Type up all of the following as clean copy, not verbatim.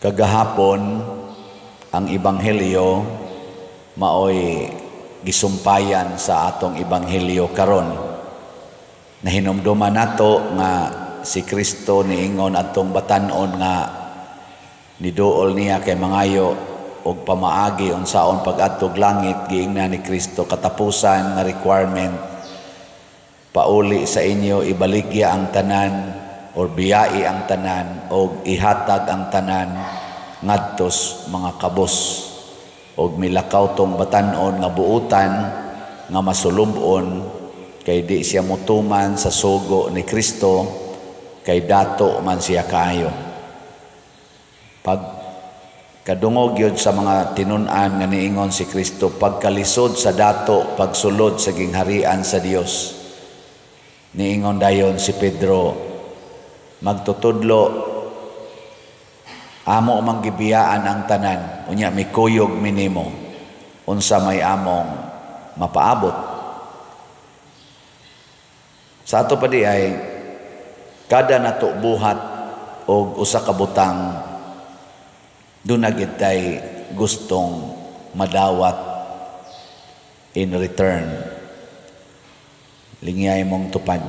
Kagahapon ang ebanghelyo maoy gisumpayan sa atong ebanghelyo karon. Nahinumduman nato nga si Kristo niingon atong batan-on nga niduol niya kay mangayo og pamaagi unsaon pag-adtog langit. Giingna ni Kristo katapusan nga requirement, pauli sa inyo ibaligya ang tanan or biyai ang tanan o ihatag ang tanan ngadtos mga kabos og milakaw tong batan-on nga buutan nga masulubon kay di siya mutuman sa sugo ni Kristo kay dato man siya kaayo. Pag kadungog yun sa mga tinun-an nga niingon si Kristo, pagkalisod sa dato, pagsulod sa gingharian sa Dios. Niingon dayon si Pedro, magtutudlo, amo manggibiyaan ang tanan, unya mikuyog minimo, unsa may among mapaabot. Sa ato pa di ay, kada nato buhat o usa ka butang, doon na gitay gustong madawat in return. Lingiyay mong tupad.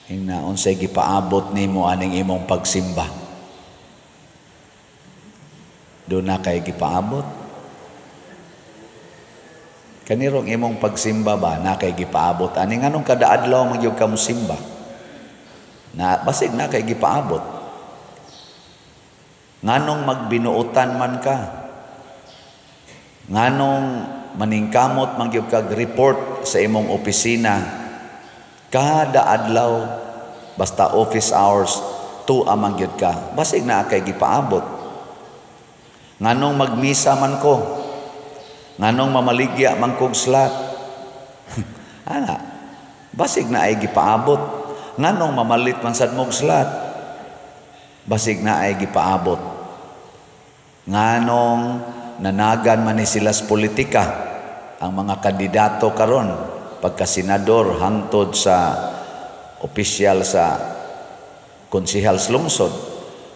Ingna unsay gipaabot nimo aning imong pagsimba. Doon na kay gipaabot. Kanirong imong pagsimba ba na kay gipaabot? Aning anong kada adlaw magyud ka mosimba? Na basig na kay gipaabot. Nganong magbinuutan man ka? Nganong maningkamot magyud kag report sa imong opisina? Kada adlaw basta office hours 2 amang gyud ka. Basig na kay gipaabot. Nganong magmisa man ko? Nganong mamaligya man kog slat? Ana, basig na ay gipaabot. Nganong mamalit man sad mog slat? Basig na ay gipaabot. Nganong nanagan man ni sila sa politika ang mga kandidato karon pagka senador hangtod sa opisyal sa konsehal sa lungsod,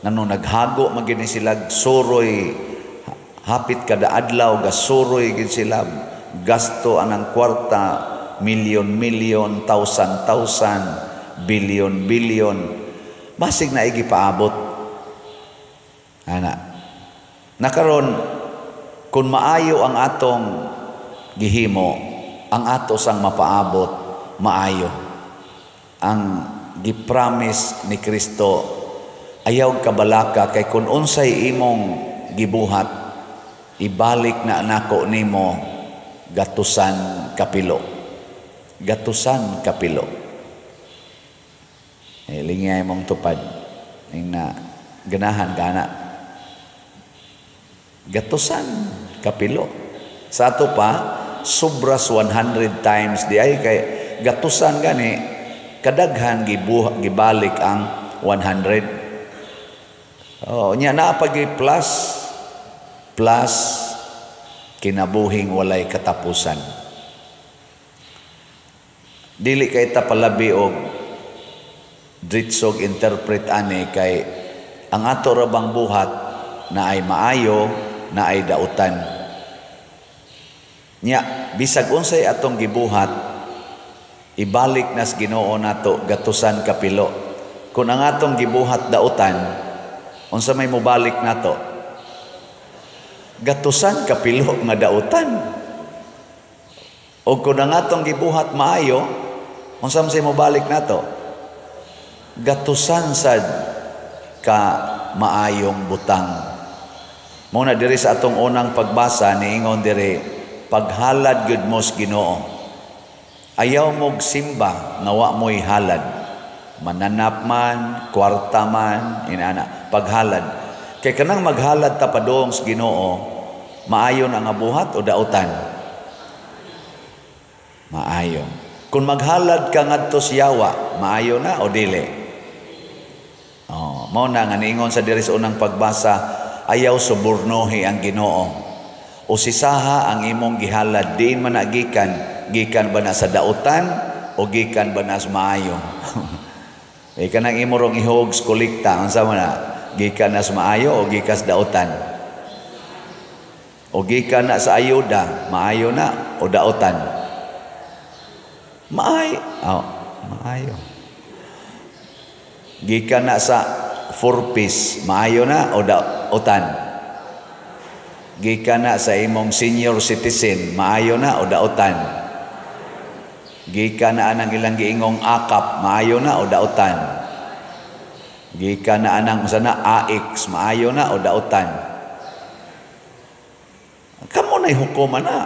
nganong naghago magini sila suroy hapit kada adlaw gasuroy gid sila gasto anang kwarta, milyon-milyon, tausan-tausan, bilyon-bilyon. Basig na igipaabot. Ana. Nakaron kung maayo ang atong gihimo, ang ato sang mapaabot maayo. Ang gipromise ni Kristo ayaw kabalaka kay kun unsay imong gibuhat ibalik na nako nimo gatusan kapilo. Gatusan kapilo. Lingay mong tupad ning na ganahan gana. Gatusan kapilo. Sa ato pa sobras 100 times di ay kay gatusan gani kadaghan gibalik ang 100. Oh, nya na pag plus kinabuhing walay katapusan. Dili kay ta palabi og dritsog interpret ani kay ang ato ra bang buhat na ay maayo, na ay dautan. Nya bisag unsay atong gibuhat ibalik nas Ginoo nato gatusan kapilo. Kung ang atong gibuhat dautan, unsa may mobalik nato? Gatusan kapilo nga dautan. O kung ang atong gibuhat maayo, unsa may mobalik nato? Gatusan sad ka maayong butang. Muna diri sa atong unang pagbasa niingon diri, paghalad gyud mo sa Ginoo. Ayaw mog simba nga wa mo'y halad. Mananap man, kwarta man, inana, paghalad. Kay kanang maghalad ta padung sa Ginoo, maayo na nga buhat o dautan? Maayo. Kung maghalad ka ngadto sa yawa, maayo na o dili? Oh, mao na nga niingon sa diri sa unang pagbasa, ayaw subornohi ang Ginoo. O sisaha ang imong gihalad, diin man nagikan, gikan ba na sa dautan o gikan ba na sa maayo? Kanang imo rong ihog kolekta, unsa man na? Gikan na sa maayo o gikas daotan? O gikan na sa ayuda, maayo na o daotan? Maayo. Gikan na sa 4-piece, maayo na o daotan? Gikan na sa imong senior citizen, maayo na o daotan? Gikan na anang ilang giingong akap, maayo na o daotan? Gikan na anang sana AX, maayo na o daotan? Kamo na'y hukuman na.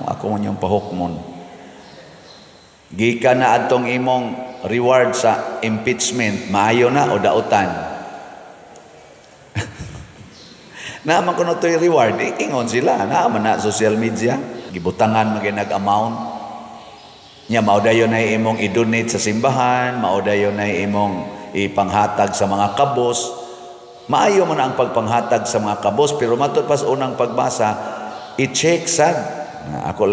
Ako man yung pahukmon. Gikan na atong imong reward sa impeachment, maayo na o daotan? Naaman ko na ito'y reward, ingon sila. Naaman na social media. Gibutangan maginag-amount. Maudayon na imong i-donate sa simbahan, maudayon na imong ipanghatag sa mga kabos. Maayo man ang pagpanghatag sa mga kabos, pero matod pas unang pagbasa, i-check sad. Ako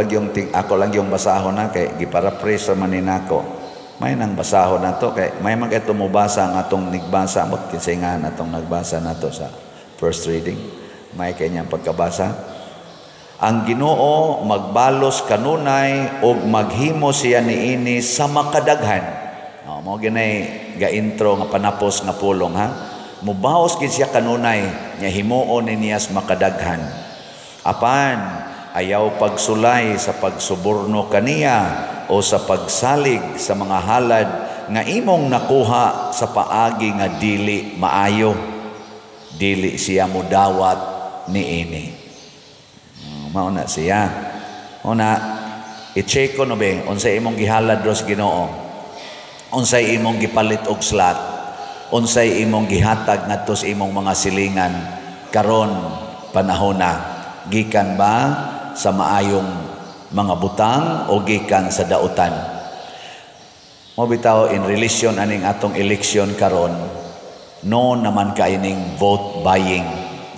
lang yung basahon na kay giparaphrase man ninako. May nang basahon na to kay may man ito mubasa ang atong nigbasa mo kinsay nga natong nagbasa nato sa first reading. May kanyang pagkabasa. Ang Ginoo magbalos kanunay o maghimo siya niini sa makadaghan. Mao ginay ga-intro nga panapos nga pulong ha. Mubaos gid siya kanunay nya himuon niya sa makadaghan. Apan ayaw pagsulay sa pagsuborno kaniya o sa pagsalig sa mga halad nga imong nakuha sa paagi nga dili maayo. Dili siya mudawat niini. Mauna siya. Una, i-check ko no be, unsay imong gihalad ros Ginoo. Unsay imong gipalit og slot. Unsay imong gihatag ngadto sa imong mga silingan karon panahon na. Gikan ba sa maayong mga butang o gikan sa dautan? Mo bitaw in relation aning atong election karon, no naman kaining vote buying.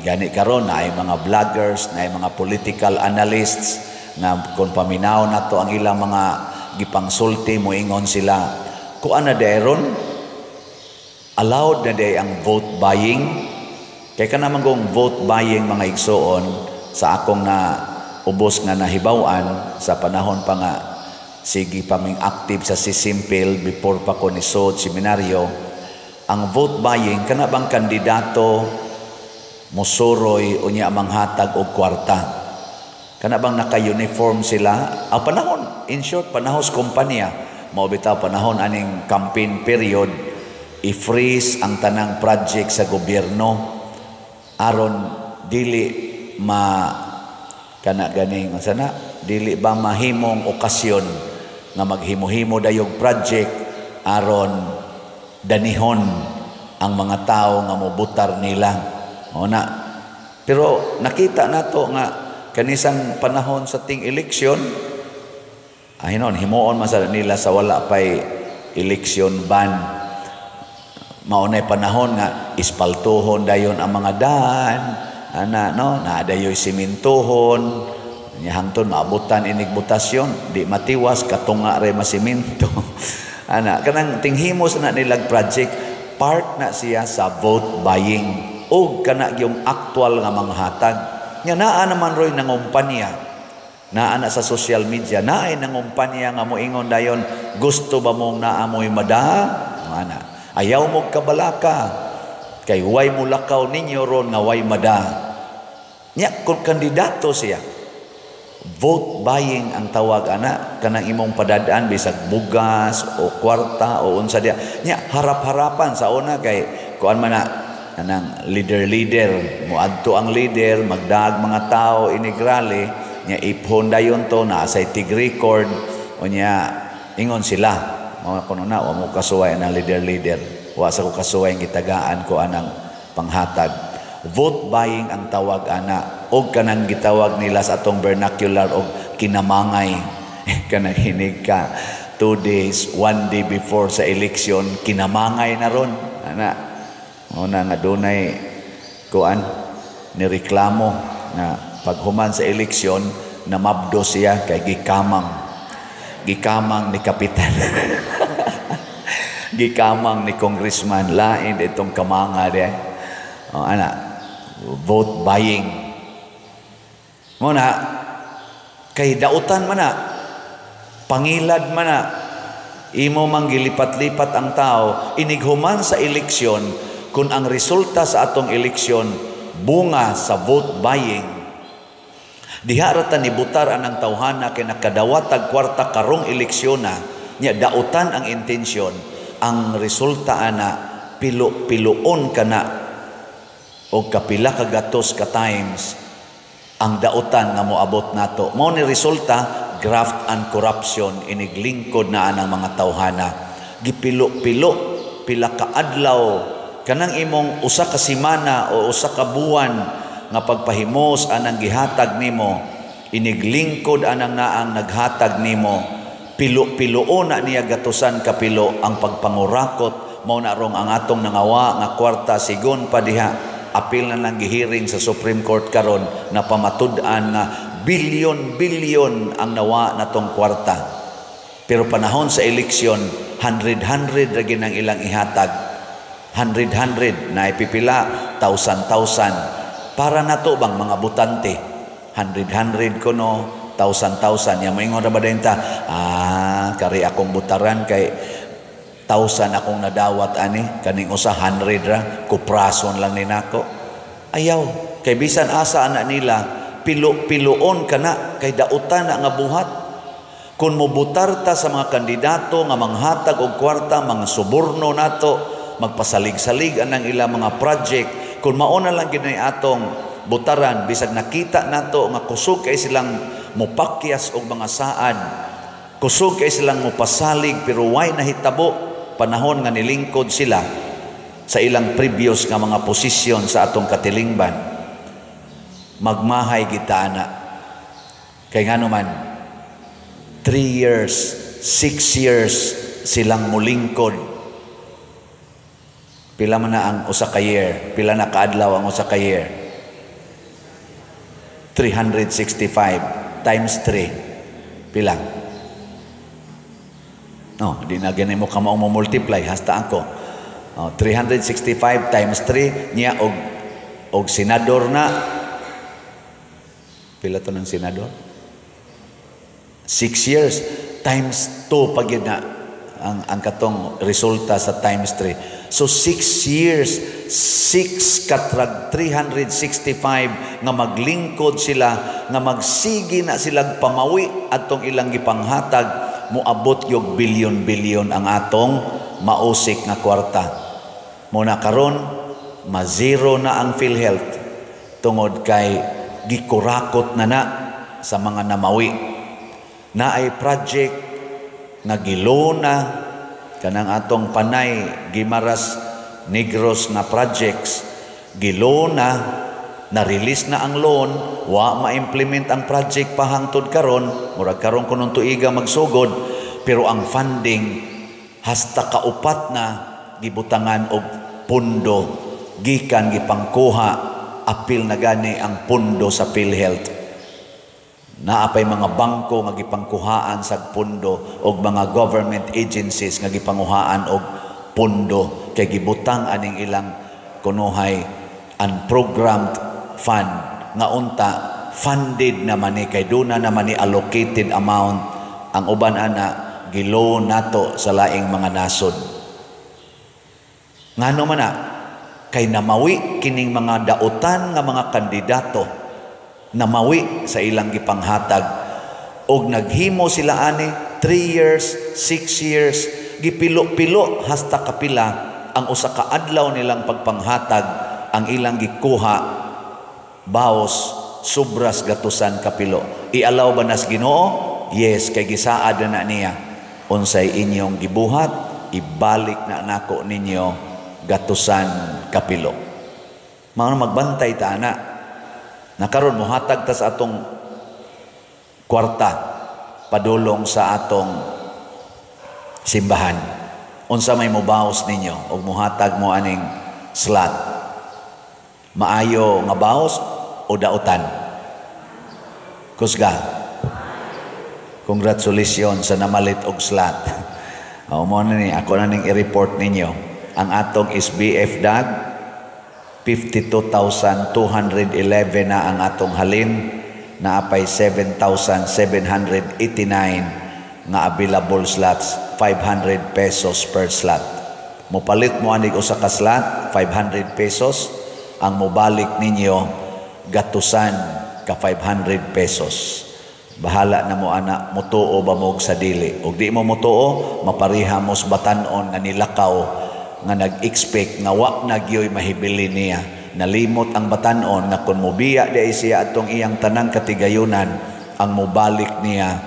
Gani karon na ay mga vloggers, na ay mga political analysts na kung paminaw na to ang ilang mga gipangsulti mo ingon sila kuan na deron allowed na day ang vote buying. Kay ka naman kung vote buying mga igsoon sa akong na ubos nga nahibawan sa panahon pa nga sige pa ming active sa Sisimpil before pa ko ni Sod Seminaryo. Ang vote buying kana bang kandidato musuroy unya manghatag og kwarta. Kana bang naka-uniform sila? Ang panahon, in short, panahos kumpanya. Mao bitaw panahon aning campaign period, i-freeze ang tanang project sa gobyerno aron dili kana ganing sana dili ba mahimong okasyon nga maghimo-himo dayog project aron danihon ang mga tao nga mobutar nila. Na. Pero nakita nato nga kanisang panahon sa ting eleksyon himuon man sa nila sa wala pay election ban. Maunay panahon nga ispaltuhon dayon ang mga daan na dayoy simintuhon nya hangtod maabutan inig butasyon di matiwas katunga re masiminto. Kanang tinghimos na nilag project part na siya sa vote buying o kana yung actual nga manghatag. Nya naa naman roy nangumpanya. Naa na sa social media, naay nangumpanya nga moingon dayon, gusto ba mong naamoy mada? Ayaw mo kabalaka. Kay way mulakaw ninyo ron nga way mada. Nya kung kandidato siya, vote buying ang tawag kanang imong padadaan bisag bugas o kwarta o unsa dia. Nya harap-harapan sa una kay kuan man na anang leader muadto ang leader magdag mga tao inigrali nya iphon dayon to na sa tig record o nya ingon sila mga kuno na wa mo kasuway ang leader wa sa ko kasuway gitagaan ko anang panghatag. Vote buying ang tawag og kanang gitawag nila sa atong vernacular og kinamangay. Kanang hinig ka 2 days 1 day before sa election kinamangay na ron una nga dunay kuan ni reklamo na paghuman sa eleksyon na mabdo siya kay gikamang ni kapitan. Gikamang ni congressman lain itong kamanga de O, vote buying. Muna, kay dautan man na, pangilad man na, imo manggilipat-lipat ang tao, inighuman sa eleksyon, kung ang resulta sa atong eleksyon, bunga sa vote buying, diharatan ni butar anang tawhana kay nakadawat tag kwarta karong eleksyon na, nya dautan ang intensyon, ang resulta ana, pilo-piloon ka na, o kapila ka gatos ka times, ang dautan nga moabot nato. Mao ni resulta, graft and corruption, iniglingkod na anang mga tawhana. Gipilo-pilo, pila ka adlaw, kanang imong usa ka semana o usa ka buwan nga pagpahimos anang gihatag nimo, iniglingkod anang naang naghatag nimo, pilo-piloon na niya gatusan kapilo ang pagpangurakot. Mao na rong ang atong nangawa nga kwarta sigon pa diha. Apil na lang gihiring sa Supreme Court karon na pamatud-an na bilyon-bilyon ang nawa na tong kwarta. Pero panahon sa eleksyon, 100 ra gid ang ilang ihatag. 100 na ipipila, 1,000 para nato bang mga butante. 100 kuno, 1,000 ya moingon ra ba ta? Kari akong butaran kay 1,000 akong nadawat ani, kaning usa 100 ra, kuprason lang ni nako. Ayaw, kay bisan asa ana nila, pilo-piloon ka na, kay dautan na nga buhat. Kung mubutar ta sa mga kandidato nga manghatag og kwarta, mga suborno nato, magpasalig-salig anang ilang mga project, kung mauna lang ginay atong butaran, bisag nakita nato nga kusog kay silang mupakyas og mga saad, kusog kay silang mupasalig, pero way nahitabo, panahon nga nilingkod sila sa ilang previous nga mga posisyon sa atong katilingban, magmahay kita na. Kay nga naman, 3 years, 6 years silang mulingkod. Pila man na ang usa ka year, pila na kaadlaw ang usa ka year? 365 times 3. Pila? No, di na ganun mo ka maong multiply, hasta ako. 365 times 3, niya og senador na. Pila to ng senador? 6 years times 2 pag yun na ang katong resulta sa times 3. So 6 years, 6 katrag 365 nga maglingkod sila, nga magsigi na silang pamawi atong ilang gipanghatag, muabot yung bilyon-bilyon ang atong mausik nga kwarta. Muna karon, ma-zero na ang PhilHealth tungod kay gikurakot na sa mga namawi. Na ay project nga gilona, kanang atong Panay, Guimaras, Negros na projects, gilona, na-release na ang loan, wa ma-implement ang project pahangtod karon, murag karon kunong tuiga magsugod, pero ang funding hasta kaupat na gibutangan og pundo, gikan gipangkuha, apil na gani ang pundo sa PhilHealth. Naapay mga bangko nga gipangkuhaan sa pundo og mga government agencies nga gipanguhaan og pundo, kay gibutang aning ilang kunuhay unprogrammed fund nga unta funded naman ni, kay duna naman ni allocated amount, ang uban ana giloan nato sa laing mga nasod. Ngano man na kay namawi kining mga dautan nga mga kandidato, namawi sa ilang gipanghatag og naghimo sila ani 3 years, 6 years, gipilo-pilo hasta kapila ang usa ka adlaw nilang pagpanghatag ang ilang gikuha baos subras gatusan kapilo. Ialaw ba nas Ginoo? Yes, kay gisaad na niya. Unsay inyong gibuhat, ibalik na nako ninyo gatusan kapilo. Mga magbantay ta na. Nakaroon muhatag ta sa atong kwarta padulong sa atong simbahan. Unsa may mubaos ninyo og muhatag mo aning slot. Maayo nga baos o dautan? Kusga. Congratulations sa namalit og slot. Mo na ni ako na ning i-report ninyo ang atong SBF DAG 52,211 na ang atong halin, naapay 7,789 nga available slots, 500 pesos per slot. Mupalit mo anig usa ka slot, 500 pesos, ang mubalik ninyo gatusan ka 500 pesos. Bahala na mo ana, mutuo ba mo sa dili. Og di mo mutuo, mapariha mo sa batanon nga nilakaw nga nag-expect nga wa na gyoy mahibili niya. Nalimot ang batanon na kung mubiya di siya atong iyang tanang katigayunan, ang mubalik niya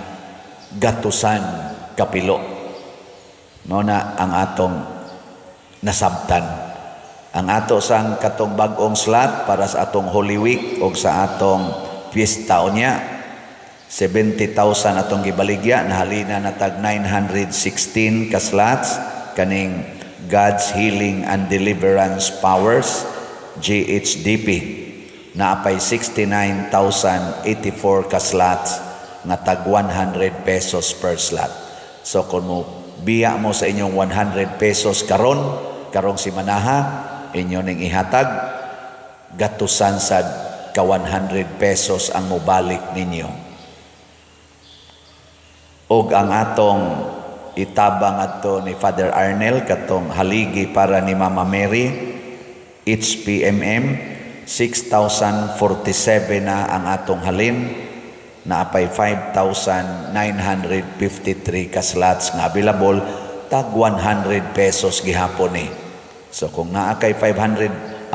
gatusan kapilo. Mao na ang atong nasabtan. Ang ato sang katong bag-ong slot para sa atong Holy Week o sa atong piyesta niya, 70,000 atong gibaligya, nahalina na tag 916 ka slots kaning God's Healing and Deliverance Powers, GHDP. Naapay 69,084 ka slots nga tag 100 pesos per slot. So kung mo biya mo sa inyong 100 pesos karong simanaha, inyo ning ihatag, gatusan sad ka 100 pesos ang mobalik ninyo. Og ang atong itabang ato ni Father Arnel katong haligi para ni Mama Mary, HPMM, 6,047 na ang atong halin, naapay 5,953 ka slots nga available, tag 100 pesos gihapon ni. So kung naa kay 500,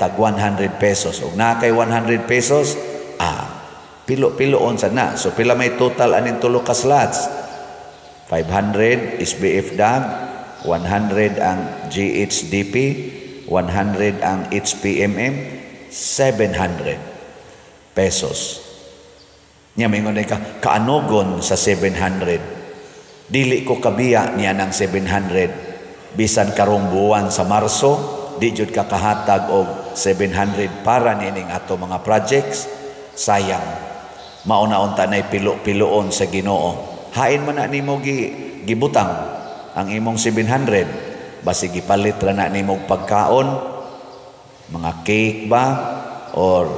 tag 100 pesos. Ug naa kay 100 pesos, pilo-piloon sa na. So pila may total aning tulo ka slots? 500 SBF DAG, 100 ang GHDP, 100 ang HPMM, 700 pesos. Nya mingon ka kaanogon sa 700. Dili ko kabiya niya ng 700. Bisan karong buwan sa Marso, di jud ka kahatag og 700 para nining ato mga projects. Sayang. Mauna-unta nay pilo-piloon sa Ginoo. Hain man na nimo gibutang ang imong 700. Basi gipalit ra na nimo pagkaon, mga cake ba or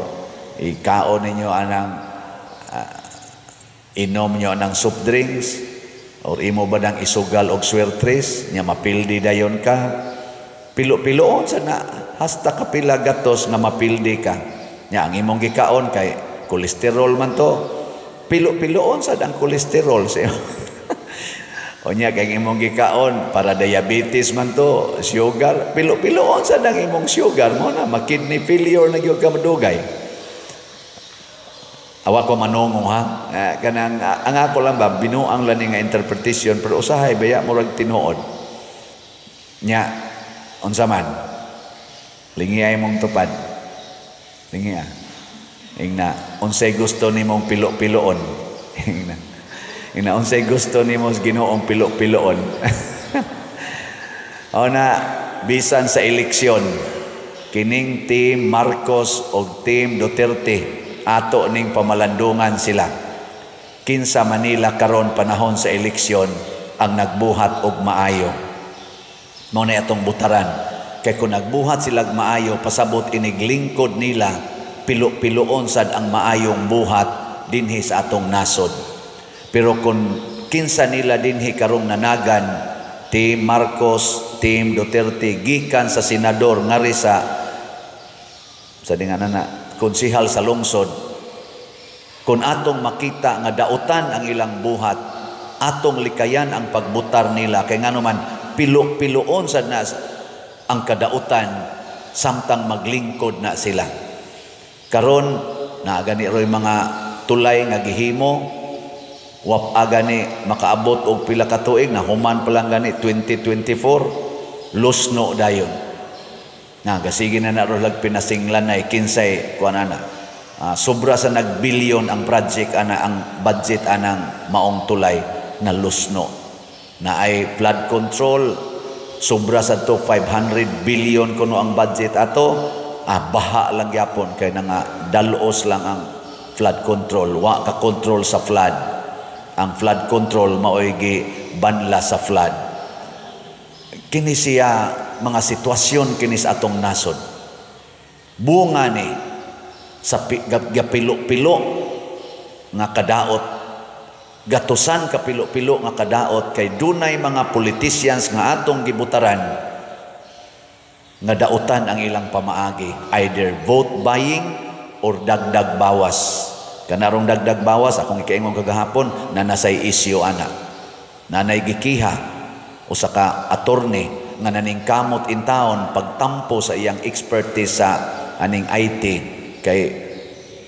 ikaon ninyo anang inom nyo anang soft drinks. Or imo ba nang isugal og swertres, nya mapildi dayon ka. Pilo-piloon sa na, hasta kapila gatos nga mapildi ka. Nya ang imong gikaon kay kolesterol man to. Pilo-piloon sa ang kolesterol sa o nya kay imong gikaon para diabetes man to, sugar. Pilo-piloon sa ang imong sugar mo na makidney failure na gyud ka madugay. Awa ko manungo ha. Kanang ang ako lang ba binuang lang nga interpretation pero usahay baya murag tinuod. Nya unsa man? Lingi ay mong tupad. Lingi Ingna unsay gusto nimong pilo-piloon. Ingna unsay gusto nimo Ginoong pilo-piloon. O na bisan sa eleksyon kining team Marcos o team Duterte ato ning pamalandungan sila. Kinsa Manila karon panahon sa eleksyon ang nagbuhat og maayo. Mao na atong butaran. Kay kung nagbuhat sila og maayo, pasabot iniglingkod nila, pilo-piloon sad ang maayong buhat dinhi sa atong nasod. Pero kung kinsa nila dinhi karong nanagan, Team Marcos, Team Duterte, gikan sa senador ngari sa dinganan na konsihal sa lungsod, kung atong makita nga dautan ang ilang buhat, atong likayan ang pagbutar nila. Kay ngano man pilo-piloon sad na ang kadautan samtang maglingkod na sila. Karon na gani roy mga tulay nga gihimo, wap agani makaabot og pila ka tuig na human pa lang gani 2024 lusno dayon. Gasige na ro lag pinasinglan ay kinsay kuanana. Sobra sa nagbilyon ang project ang budget anang maong tulay na lusno. Na ay flood control sobra sa to 500 billion kuno ang budget ato. Baha lang gyapon kay nga dalos lang ang flood control. Wa ka control sa flood. Ang flood control maoy gi banla sa flood. Kini siya mga sitwasyon kini sa atong nasod. Bunga ni sa gapilo-pilo nga kadaot, gatusan kapilo-pilo nga kadaot kay dunay mga politicians nga atong gibutaran nga dautan ang ilang pamaagi, either vote buying or dagdag bawas. Kanarong dagdag bawas, akong ikaingon kagahapon, na nasay isyo ana. Nanay gikiha, usa ka attorney nga naningkamot in town pagtampo sa iyang expertise sa aning IT, kay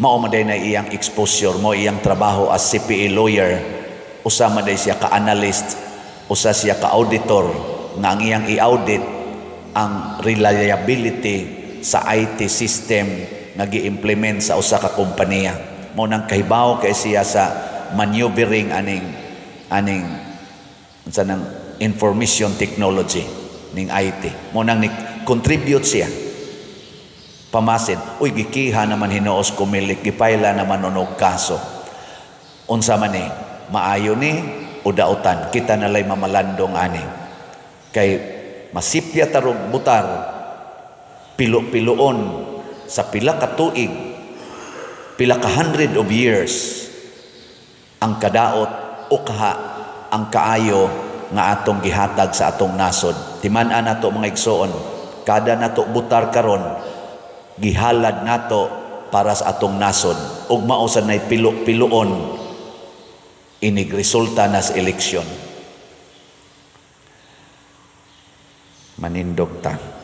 mao man na iyang exposure, mo iyang trabaho as CPA lawyer, usa man siya ka analyst, usa siya ka auditor nga ang iyang i-audit ang reliability sa IT system nga gi-implement sa usa ka kompanya. Mo nang kahibaw kay siya sa maneuvering aning sa nang information technology ning IT. Mo nang contribute siya. Pamasin, uy gikiha naman hinuos kumilik, gipayla naman unog kaso. Unsa man ni, maayo ni o dautan, kita nalay mamalandong ani. Kay masipya tarog butar, pilo-piloon sa pila ka tuig, pila ka 100 of years, ang kadaot o kaha ang kaayo nga atong gihatag sa atong nasod. Timan-an nato mga igsoon, kada nato butar karon, gihalad nato para sa atong nasod. Ug mao sad nay pilo-piloon inig resulta na sa eleksyon. Manindog ta.